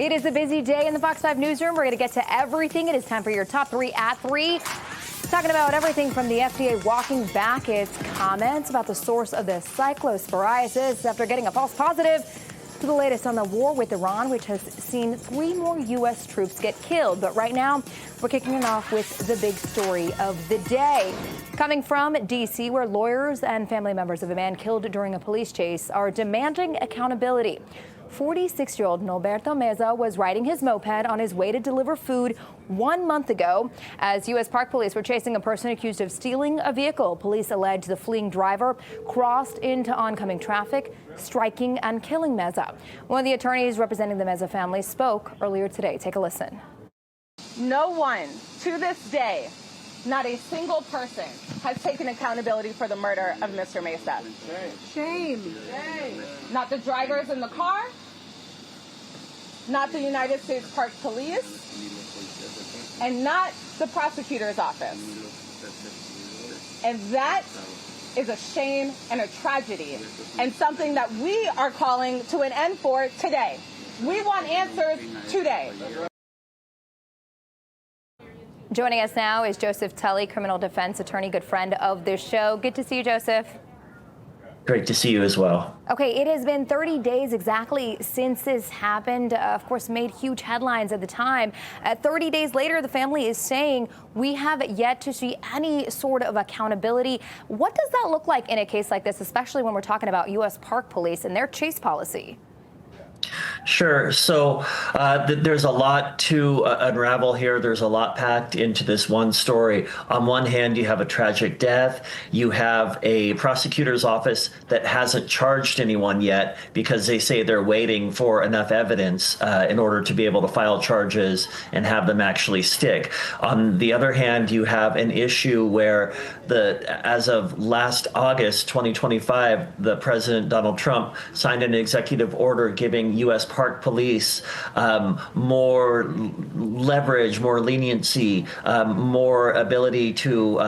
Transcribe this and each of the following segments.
It is a busy day in the Fox 5 newsroom. We're going to get to everything. It is time for your top 3 at 3. Talking about everything from the FDA walking back its comments about the source of the cyclosporiasis after getting a false positive, to the latest on the war with Iran, which has seen 3 more U.S. troops get killed. But right now, we're kicking it off with the big story of the day. Coming from D.C., where lawyers and family members of a man killed during a police chase are demanding accountability. 46-year-old Norberto Meza was riding his moped on his way to deliver food 1 month ago. As U.S. Park Police were chasing a person accused of stealing a vehicle, police allege the fleeing driver crossed into oncoming traffic, striking and killing Meza. One of the attorneys representing the Meza family spoke earlier today. Take a listen. No one, to this day, not a single person has taken accountability for the murder of Mr. Meza. Shame. Not the drivers in the car, not the United States Park Police, and not the prosecutor's office. And that is a shame and a tragedy, and something that we are calling to an end for today. We want answers today. Joining us now is Joseph Tully, criminal defense attorney, good friend of this show. Good to see you, Joseph. Great to see you as well. Okay, it has been 30 days exactly since this happened. Of course, made huge headlines at the time. 30 days later, the family is saying we have yet to see any sort of accountability. What does that look like in a case like this, especially when we're talking about U.S. Park Police and their chase policy? Sure. So there's a lot to unravel here. There's a lot packed into this one story. On one hand, you have a tragic death. You have a prosecutor's office that hasn't charged anyone yet because they say they're waiting for enough evidence in order to be able to file charges and have them actually stick. On the other hand, you have an issue where as of last August 2025, the President Donald Trump signed an executive order giving U.S. Park Police more leverage, more leniency, more ability to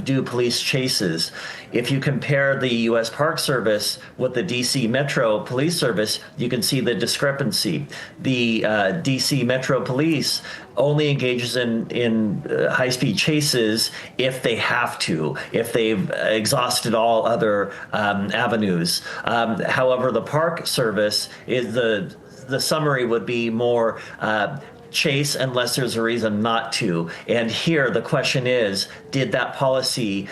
do police chases. If you compare the U.S. Park Service with the D.C. Metro Police Service, you can see the discrepancy. The D.C. Metro Police only engages in high-speed chases if they have to, if they've exhausted all other avenues. However, the Park Service is the summary would be more chase unless there's a reason not to. And here the question is, did that policy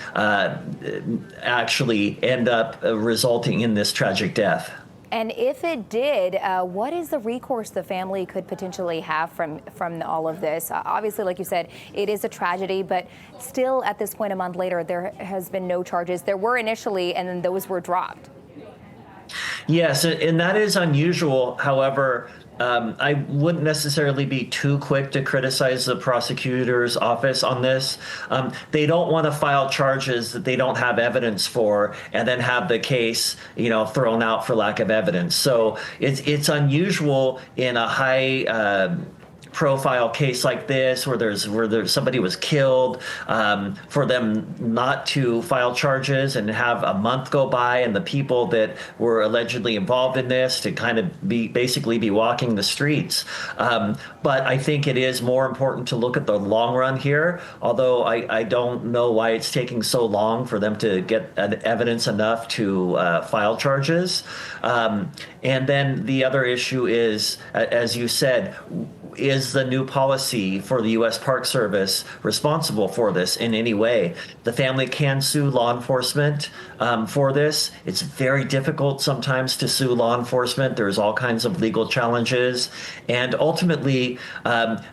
actually end up resulting in this tragic death? And if it did, what is the recourse the family could potentially have from all of this? Obviously, like you said, it is a tragedy, but still at this point, a month later, there has been no charges. There were initially, and then those were dropped. Yes, and that is unusual. However, I wouldn't necessarily be too quick to criticize the prosecutor's office on this. They don't want to file charges that they don't have evidence for and then have the case, thrown out for lack of evidence. So it's unusual in a high profile case like this where there's somebody was killed, for them not to file charges and have a month go by and the people that were allegedly involved in this to kind of basically be walking the streets. But I think it is more important to look at the long run here, although I don't know why it's taking so long for them to get evidence enough to file charges. And then the other issue is, as you said, is the new policy for the U.S. Park Service responsible for this in any way? The family can sue law enforcement for this. It's very difficult sometimes to sue law enforcement. There's all kinds of legal challenges. And ultimately,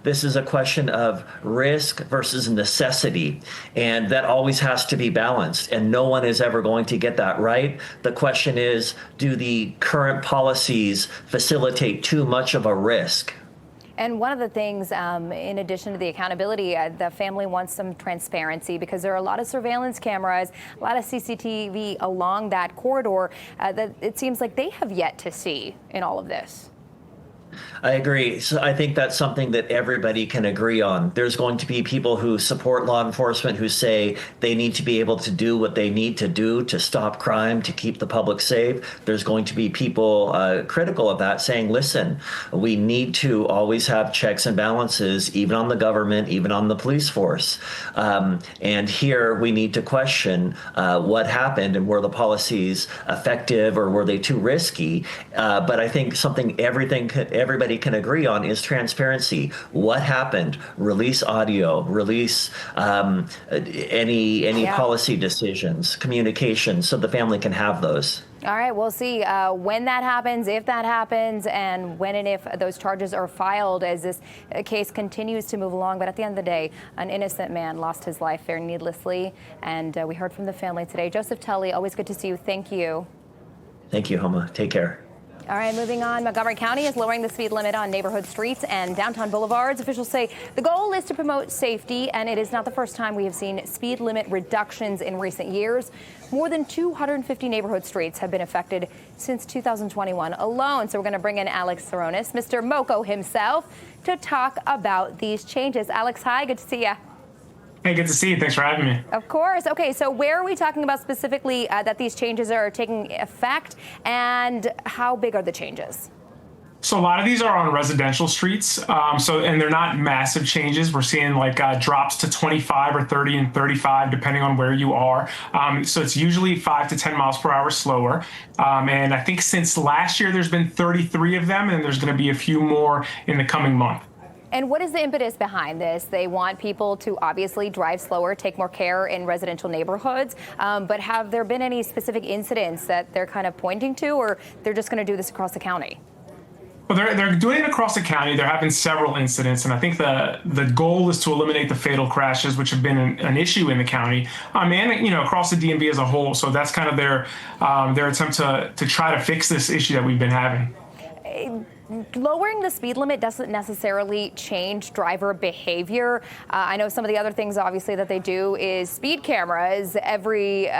this is a question of risk versus necessity. And that always has to be balanced. And no one is ever going to get that right. The question is, do the current policies facilitate too much of a risk? And one of the things, in addition to the accountability, the family wants some transparency because there are a lot of surveillance cameras, a lot of CCTV along that corridor that it seems like they have yet to see in all of this. I agree. So I think that's something that everybody can agree on. There's going to be people who support law enforcement who say they need to be able to do what they need to do to stop crime, to keep the public safe. There's going to be people critical of that saying, listen, we need to always have checks and balances, even on the government, even on the police force. And here we need to question what happened and were the policies effective or were they too risky? But I think something everybody can agree on is transparency. What happened? Release audio, release any policy decisions, communication, so the family can have those. All right, we'll see when that happens, if that happens, and when and if those charges are filed as this case continues to move along. But at the end of the day, an innocent man lost his life very needlessly, and we heard from the family today. Joseph Tully, always good to see you. Thank you. Thank you, Homa. Take care. All right, moving on. Montgomery County is lowering the speed limit on neighborhood streets and downtown boulevards. Officials say the goal is to promote safety, and it is not the first time we have seen speed limit reductions in recent years. More than 250 neighborhood streets have been affected since 2021 alone. So we're going to bring in Alex Saronis, Mr. Moco himself, to talk about these changes. Alex, hi, good to see you. Hey, good to see you. Thanks for having me. Of course. Okay, so where are we talking about specifically that these changes are taking effect, and how big are the changes? So a lot of these are on residential streets. And they're not massive changes. We're seeing like drops to 25 or 30 and 35, depending on where you are. So it's usually 5 to 10 miles per hour slower. And I think since last year, there's been 33 of them, and there's going to be a few more in the coming month. And what is the impetus behind this? They want people to obviously drive slower, take more care in residential neighborhoods. But have there been any specific incidents that they're kind of pointing to, or they're just going to do this across the county? Well, they're doing it across the county. There have been several incidents, and I think the goal is to eliminate the fatal crashes, which have been an issue in the county, and across the DMV as a whole. So that's kind of their attempt to try to fix this issue that we've been having. Lowering the speed limit doesn't necessarily change driver behavior. I know some of the other things, obviously, that they do is speed cameras every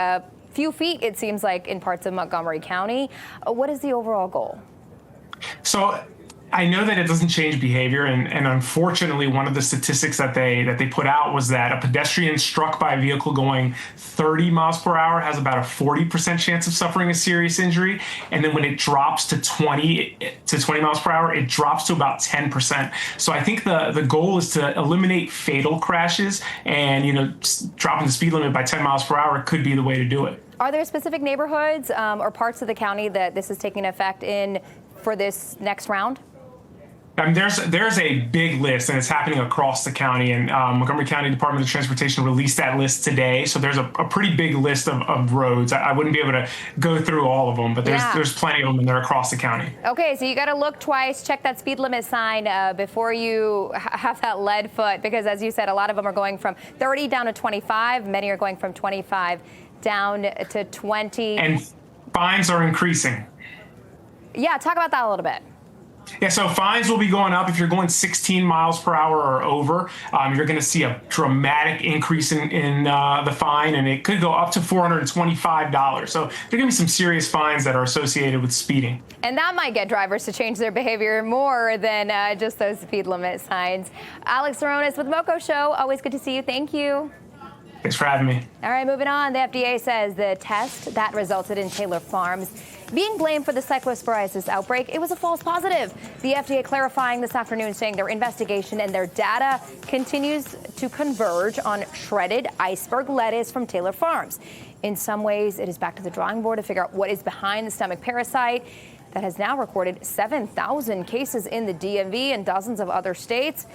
few feet, it seems like, in parts of Montgomery County. What is the overall goal? So I know that it doesn't change behavior, and unfortunately, one of the statistics that they put out was that a pedestrian struck by a vehicle going 30 miles per hour has about a 40% chance of suffering a serious injury, and then when it drops to 20 miles per hour, it drops to about 10%. So I think the goal is to eliminate fatal crashes, and dropping the speed limit by 10 miles per hour could be the way to do it. Are there specific neighborhoods or parts of the county that this is taking effect in for this next round? There's a big list, and it's happening across the county. And Montgomery County Department of Transportation released that list today. So there's a pretty big list of roads. I wouldn't be able to go through all of them, but there's plenty of them, and they're across the county. Okay, so you got to look twice, check that speed limit sign before you have that lead foot, because as you said, a lot of them are going from 30 down to 25. Many are going from 25 down to 20. And fines are increasing. Yeah, talk about that a little bit. Yeah, so fines will be going up. If you're going 16 miles per hour or over, you're going to see a dramatic increase in the fine, and it could go up to $425. So there are going to be some serious fines that are associated with speeding. And that might get drivers to change their behavior more than just those speed limit signs. Alex Saronis with Moco Show. Always good to see you. Thank you. Thanks for having me. All right, moving on. The FDA says the test that resulted in Taylor Farms being blamed for the cyclosporiasis outbreak, it was a false positive. The FDA clarifying this afternoon, saying their investigation and their data continues to converge on shredded iceberg lettuce from Taylor Farms. In some ways, it is back to the drawing board to figure out what is behind the stomach parasite that has now recorded 7,000 cases in the DMV and dozens of other states.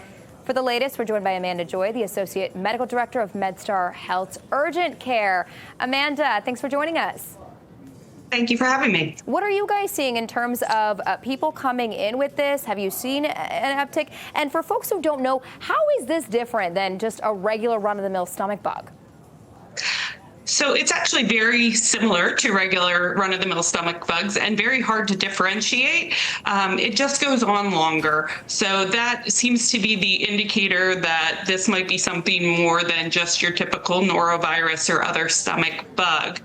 For the latest, we're joined by Amanda Joy, the Associate Medical Director of MedStar Health's Urgent Care. Amanda, thanks for joining us. Thank you for having me. What are you guys seeing in terms of people coming in with this? Have you seen an uptick? And for folks who don't know, how is this different than just a regular run-of-the-mill stomach bug? So it's actually very similar to regular run-of-the-mill stomach bugs and very hard to differentiate. It just goes on longer. So that seems to be the indicator that this might be something more than just your typical norovirus or other stomach bug.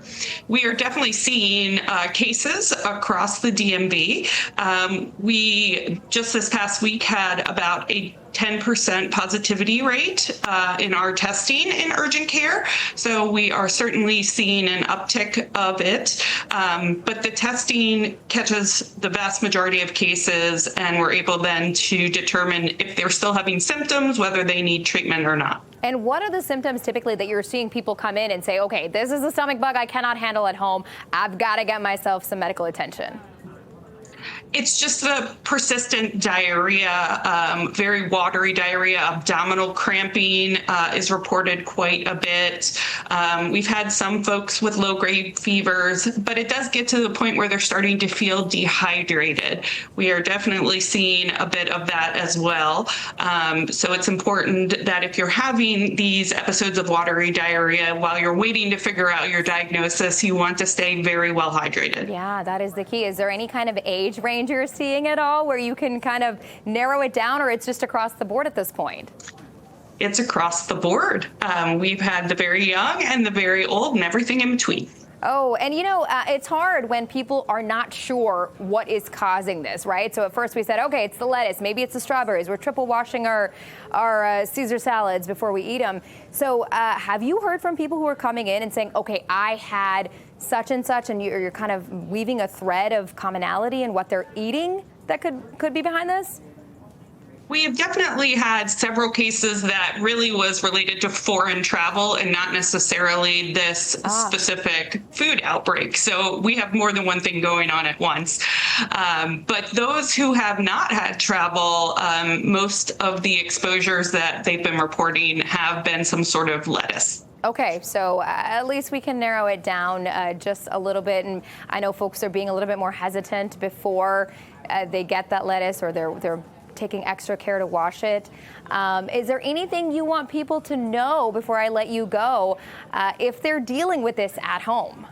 We are definitely seeing cases across the DMV. We just this past week had about a 10% positivity rate in our testing in urgent care. So we are certainly seeing an uptick of it. But the testing catches the vast majority of cases, and we're able then to determine if they're still having symptoms, whether they need treatment or not. And what are the symptoms typically that you're seeing people come in and say, okay, this is a stomach bug I cannot handle at home. I've got to get myself some medical attention? It's just the persistent diarrhea, very watery diarrhea. Abdominal cramping is reported quite a bit. We've had some folks with low-grade fevers, but it does get to the point where they're starting to feel dehydrated. We are definitely seeing a bit of that as well. So it's important that if you're having these episodes of watery diarrhea while you're waiting to figure out your diagnosis, you want to stay very well hydrated. Yeah, that is the key. Is there any kind of age range you're seeing at all where you can kind of narrow it down, or it's just across the board at this point? It's across the board. We've had the very young and the very old and everything in between. Oh, and it's hard when people are not sure what is causing this, right? So at first we said, okay, it's the lettuce, maybe it's the strawberries. We're triple washing our Caesar salads before we eat them. So have you heard from people who are coming in and saying, okay, I had such and such, and you're kind of weaving a thread of commonality in what they're eating that could be behind this? We have definitely had several cases that really was related to foreign travel and not necessarily this specific food outbreak. So we have more than one thing going on at once. But those who have not had travel, most of the exposures that they've been reporting have been some sort of lettuce. Okay, so at least we can narrow it down just a little bit. And I know folks are being a little bit more hesitant before they get that lettuce, or they're taking extra care to wash it. Is there anything you want people to know before I let you go if they're dealing with this at home?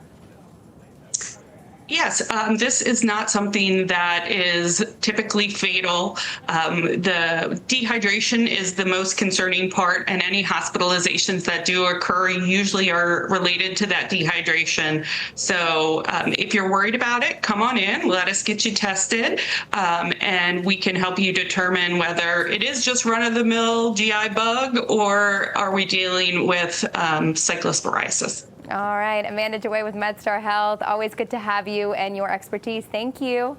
Yes, this is not something that is typically fatal. The dehydration is the most concerning part, and any hospitalizations that do occur usually are related to that dehydration. So if you're worried about it, come on in, let us get you tested, and we can help you determine whether it is just run-of-the-mill GI bug or are we dealing with cyclosporiasis. All right, Amanda DeWay with MedStar Health. Always good to have you and your expertise. Thank you.